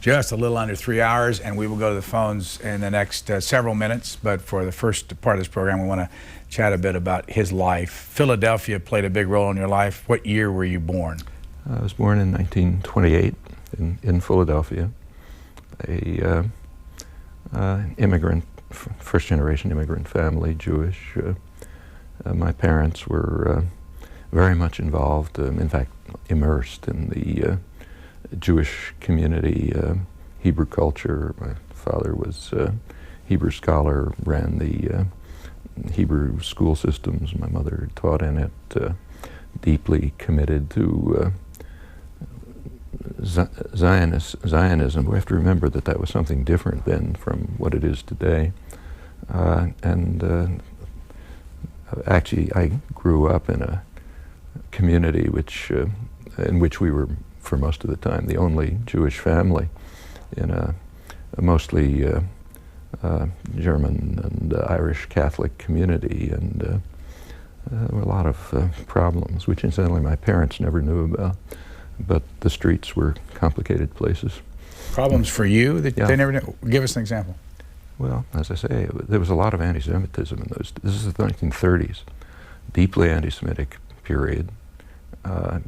just a little under 3 hours, and we will go to the phones in the next several minutes. But for the first part of this program, we want to chat a bit about his life. Philadelphia played a big role in your life. What year were you born? I was born in 1928 in Philadelphia, a immigrant, first-generation immigrant family, Jewish. My parents were very much involved, in fact, immersed in the Jewish community, Hebrew culture. My father was a Hebrew scholar, ran the Hebrew school systems. My mother taught in it, deeply committed to Zionism. We have to remember that that was something different then from what it is today. Actually, I grew up in a community in which we were, for most of the time, the only Jewish family in a mostly German and Irish Catholic community, and there were a lot of problems, which incidentally my parents never knew about, but the streets were complicated places. Problems for you that Yeah. they never knew? Give us an example. Well, as I say, there was a lot of anti-Semitism in those. This is the 1930s, deeply anti-Semitic period. I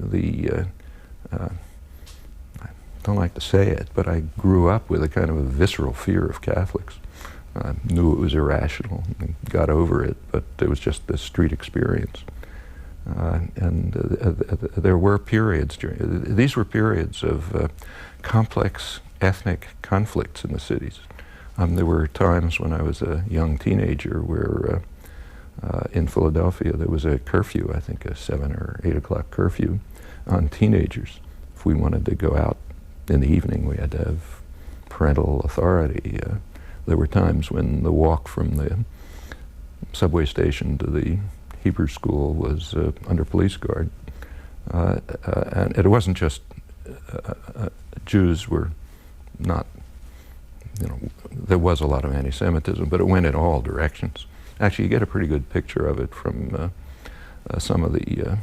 don't like to say it, but I grew up with a kind of a visceral fear of Catholics. I knew it was irrational and got over it, but it was just the street experience. There were periods these were periods of complex ethnic conflicts in the cities. There were times when I was a young teenager where in Philadelphia there was a curfew, I think a 7 or 8 o'clock curfew on teenagers. If we wanted to go out in the evening, we had to have parental authority. There were times when the walk from the subway station to the Hebrew school was under police guard. And it wasn't just Jews were not, there was a lot of anti-Semitism, but it went in all directions. Actually, you get a pretty good picture of it from some of the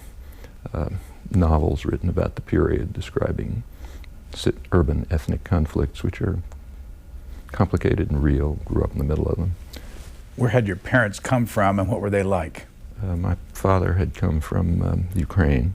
novels written about the period describing urban ethnic conflicts, which are complicated and real. Grew up in the middle of them. Where had your parents come from, and what were they like? My father had come from Ukraine.